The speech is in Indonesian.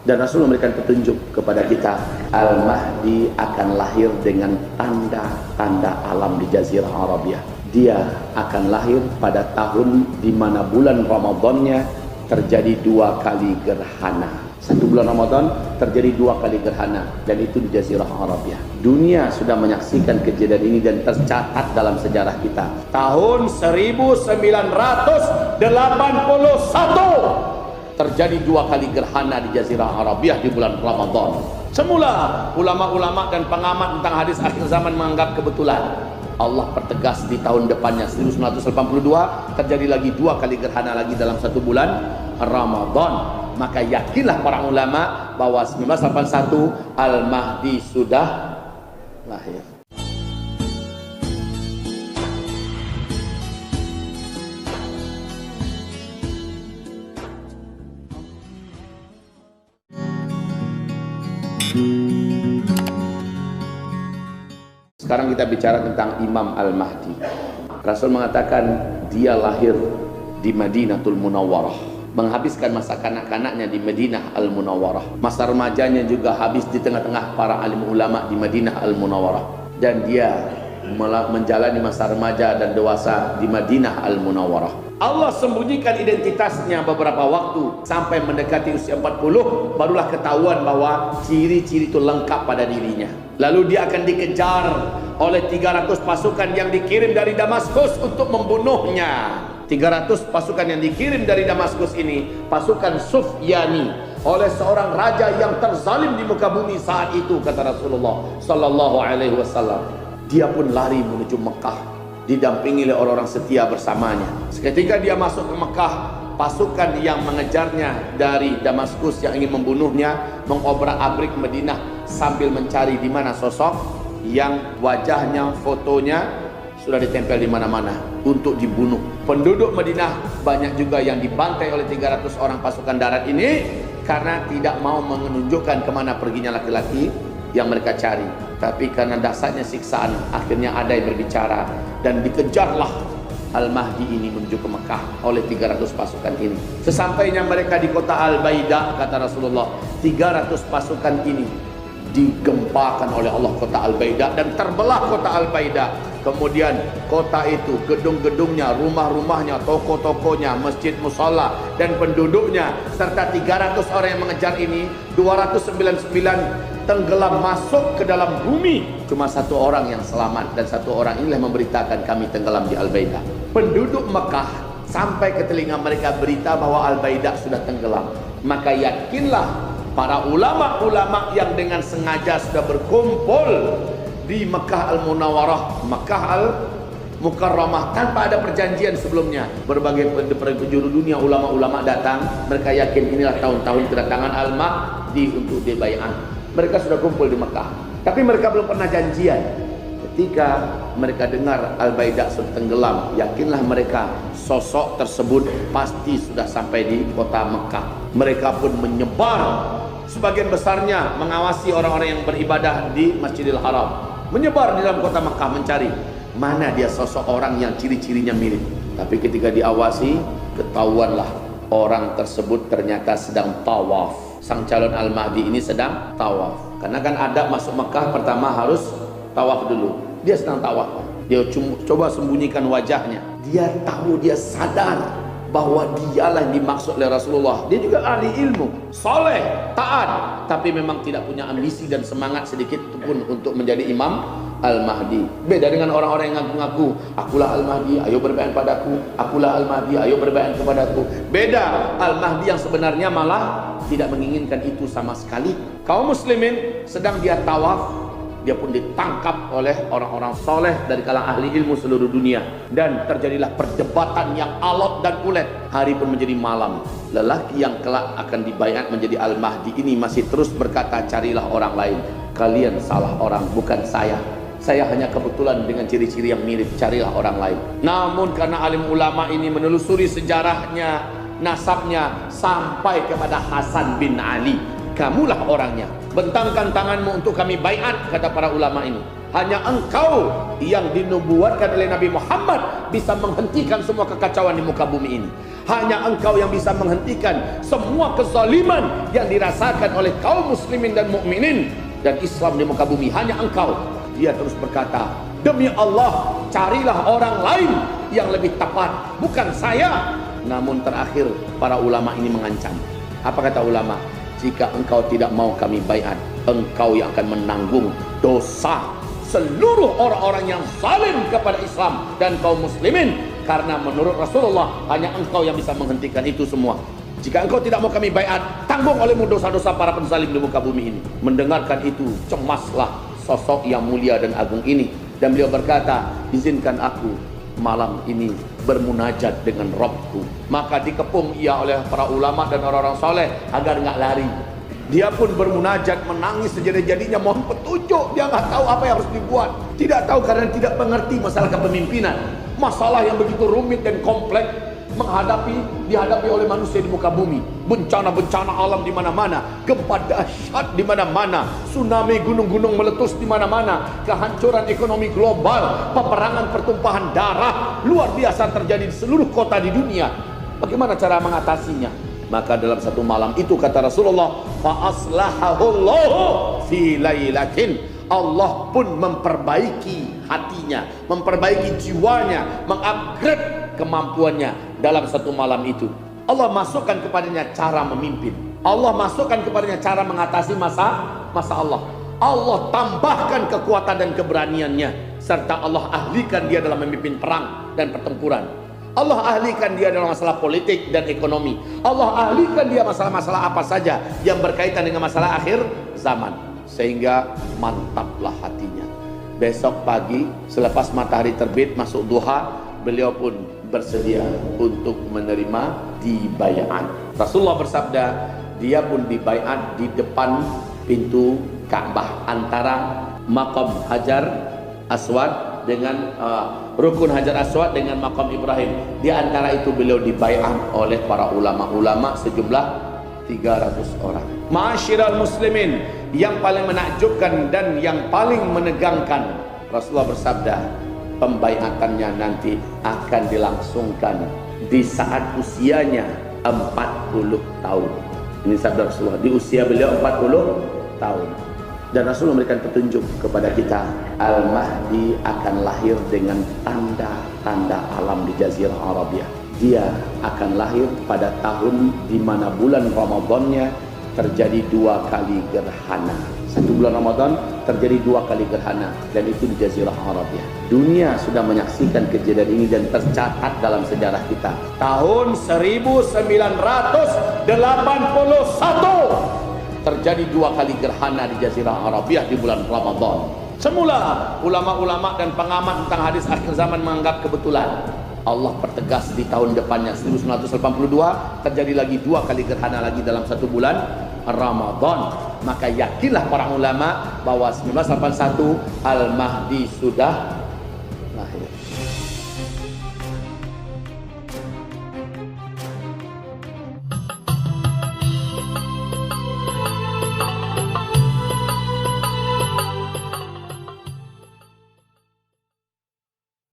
Dan Rasul memberikan petunjuk kepada kita, Al-Mahdi akan lahir dengan tanda-tanda alam di Jazirah Arabia. Dia akan lahir pada tahun di mana bulan Ramadannya terjadi 2 kali gerhana. Satu bulan Ramadan terjadi 2 kali gerhana, dan itu di Jazirah Arabia. Dunia sudah menyaksikan kejadian ini dan tercatat dalam sejarah kita. Tahun 1981 terjadi 2 kali gerhana di Jazirah Arabia di bulan Ramadan. Semula ulama-ulama dan pengamat tentang hadis akhir zaman menganggap kebetulan. Allah pertegas di tahun depannya 1982 terjadi lagi 2 kali gerhana lagi dalam 1 bulan Ramadan. Maka yakinlah para ulama bahwa 1981 Al-Mahdi sudah lahir. Sekarang kita bicara tentang Imam Al-Mahdi. Rasul mengatakan dia lahir di Madinatul Munawwarah, menghabiskan masa kanak-kanaknya di Madinah Al-Munawwarah. Masa remajanya juga habis di tengah-tengah para alim ulama di Madinah Al-Munawwarah. Dan dia menjalani masa remaja dan dewasa di Madinah Al-Munawwarah. Allah sembunyikan identitasnya beberapa waktu sampai mendekati usia 40, barulah ketahuan bahwa ciri-ciri itu lengkap pada dirinya. Lalu dia akan dikejar oleh 300 pasukan yang dikirim dari Damaskus untuk membunuhnya. 300 pasukan yang dikirim dari Damaskus ini pasukan Sufyani, oleh seorang raja yang terzalim di muka bumi saat itu, kata Rasulullah sallallahu alaihi wasallam. Dia pun lari menuju Mekah, didampingi oleh orang-orang setia bersamanya. Seketika dia masuk ke Mekah, pasukan yang mengejarnya dari Damaskus yang ingin membunuhnya mengobrak-abrik Madinah sambil mencari di mana sosok yang wajahnya, fotonya sudah ditempel di mana-mana untuk dibunuh. Penduduk Madinah banyak juga yang dibantai oleh 300 orang pasukan darat ini karena tidak mau menunjukkan kemana perginya laki-laki yang mereka cari. Tapi karena dasarnya siksaan, akhirnya ada yang berbicara dan dikejarlah Al-Mahdi ini menuju ke Mekah oleh 300 pasukan ini. Sesampainya mereka di kota Al-Baida, kata Rasulullah, 300 pasukan ini digempakan oleh Allah kota Al-Baida dan terbelah kota Al-Baida. Kemudian kota itu, gedung-gedungnya, rumah-rumahnya, toko-tokonya, masjid musalla dan penduduknya serta 300 orang yang mengejar ini, 299 tenggelam masuk ke dalam bumi. Cuma 1 orang yang selamat, dan 1 orang inilah memberitakan kami tenggelam di Al-Baida. Penduduk Mekah sampai ke telinga mereka berita bahwa Al-Baida sudah tenggelam. Maka yakinlah para ulama-ulama yang dengan sengaja sudah berkumpul di Mekah Al-Munawwarah, Mekah Al-Mukarramah tanpa ada perjanjian sebelumnya. Berbagai penjuru dunia ulama-ulama datang. Mereka yakin inilah tahun-tahun kedatangan Al-Mahdi untuk dibaiat. Mereka sudah kumpul di Mekah, tapi mereka belum pernah janjian. Ketika mereka dengar Al-Baida sudah tenggelam, yakinlah mereka sosok tersebut pasti sudah sampai di kota Mekah. Mereka pun menyebar, sebagian besarnya mengawasi orang-orang yang beribadah di Masjidil Haram, menyebar di dalam kota Mekah mencari mana dia sosok orang yang ciri-cirinya mirip. Tapi ketika diawasi, ketahuanlah orang tersebut ternyata sedang tawaf. Sang calon Al-Mahdi ini sedang tawaf. Karena kan adab masuk Mekah pertama harus tawaf dulu. Dia sedang tawaf. Dia coba sembunyikan wajahnya. Dia tahu, dia sadar bahwa dialah yang dimaksud oleh Rasulullah. Dia juga ahli ilmu, soleh, taat, tapi memang tidak punya ambisi dan semangat sedikit pun untuk menjadi Imam Al-Mahdi. Beda dengan orang-orang yang ngaku-ngaku, akulah Al-Mahdi, ayo berbaiat padaku, akulah Al-Mahdi, ayo berbaiat kepadaku. Beda, Al-Mahdi yang sebenarnya malah tidak menginginkan itu sama sekali. Kaum muslimin sedang dia tawaf, dia pun ditangkap oleh orang-orang soleh dari kalangan ahli ilmu seluruh dunia. Dan terjadilah perdebatan yang alot dan ulet. Hari pun menjadi malam. Lelaki yang kelak akan dibaiat menjadi Al-Mahdi ini masih terus berkata, carilah orang lain. Kalian salah orang, bukan saya. Saya hanya kebetulan dengan ciri-ciri yang mirip, carilah orang lain. Namun karena alim ulama ini menelusuri sejarahnya, nasabnya sampai kepada Hasan bin Ali. kamulah orangnya. Bentangkan tanganmu untuk kami baiat, kata para ulama ini. Hanya engkau yang dinubuatkan oleh Nabi Muhammad bisa menghentikan semua kekacauan di muka bumi ini. Hanya engkau yang bisa menghentikan semua kezaliman yang dirasakan oleh kaum muslimin dan mukminin dan Islam di muka bumi. Hanya engkau. Dia terus berkata, demi Allah, carilah orang lain yang lebih tepat, bukan saya. Namun terakhir para ulama ini mengancam. Apa kata ulama? Jika engkau tidak mau kami baiat, engkau yang akan menanggung dosa seluruh orang-orang yang zalim kepada Islam dan kaum muslimin. Karena menurut Rasulullah hanya engkau yang bisa menghentikan itu semua. Jika engkau tidak mau kami baiat, tanggung olehmu dosa-dosa para penzalim di muka bumi ini. Mendengarkan itu, cemaslah sosok yang mulia dan agung ini. Dan beliau berkata, izinkan aku malam ini bermunajat dengan Rabbku. Maka dikepung ia oleh para ulama dan orang-orang soleh agar nggak lari. Dia pun bermunajat, menangis sejadi-jadinya, mohon petunjuk. Dia nggak tahu apa yang harus dibuat, tidak tahu karena tidak mengerti masalah kepemimpinan, masalah yang begitu rumit dan kompleks dihadapi oleh manusia di muka bumi. Bencana-bencana alam di mana-mana, gempa dahsyat di mana-mana, tsunami, gunung-gunung meletus di mana-mana, kehancuran ekonomi global, peperangan, pertumpahan darah luar biasa terjadi di seluruh kota di dunia. Bagaimana cara mengatasinya? Maka dalam satu malam itu kata Rasulullah, fa aslahahullahu fi lailatin, Allah pun memperbaiki hatinya, memperbaiki jiwanya, mengupgrade kemampuannya dalam satu malam itu. Allah masukkan kepadanya cara memimpin, Allah masukkan kepadanya cara mengatasi masalah. Allah tambahkan kekuatan dan keberaniannya, serta Allah ahlikan dia dalam memimpin perang dan pertempuran. Allah ahlikan dia dalam masalah politik dan ekonomi. Allah ahlikan dia masalah-masalah apa saja yang berkaitan dengan masalah akhir zaman. Sehingga mantaplah hatinya. Besok pagi selepas matahari terbit masuk duha, beliau pun bersedia untuk menerima dibaiat. Rasulullah bersabda, dia pun dibaiat di depan pintu Ka'bah antara Maqam Hajar Aswad dengan Rukun Hajar Aswad dengan Maqam Ibrahim. Di antara itu beliau dibaiat oleh para ulama-ulama sejumlah 300 orang. Ma'asyiral muslimin, yang paling menakjubkan dan yang paling menegangkan, Rasulullah bersabda, pembaiatannya nanti akan dilangsungkan di saat usianya 40 tahun. Ini sabda Rasulullah, di usia beliau 40 tahun. Dan Rasulullah memberikan petunjuk kepada kita, Al-Mahdi akan lahir dengan tanda-tanda alam di Jazirah Arabia. Dia akan lahir pada tahun di mana bulan Ramadannya terjadi 2 kali gerhana. Satu bulan Ramadan terjadi 2 kali gerhana, dan itu di Jazirah Arabia. Dunia sudah menyaksikan kejadian ini dan tercatat dalam sejarah kita. Tahun 1981 terjadi 2 kali gerhana di Jazirah Arabia di bulan Ramadan. Semula ulama-ulama dan pengamat tentang hadis akhir zaman menganggap kebetulan. Allah pertegas di tahun depannya 1982 terjadi lagi 2 kali gerhana lagi dalam 1 bulan Ramadan. Maka yakinlah para ulama bahwa 1981 Al-Mahdi sudah lahir.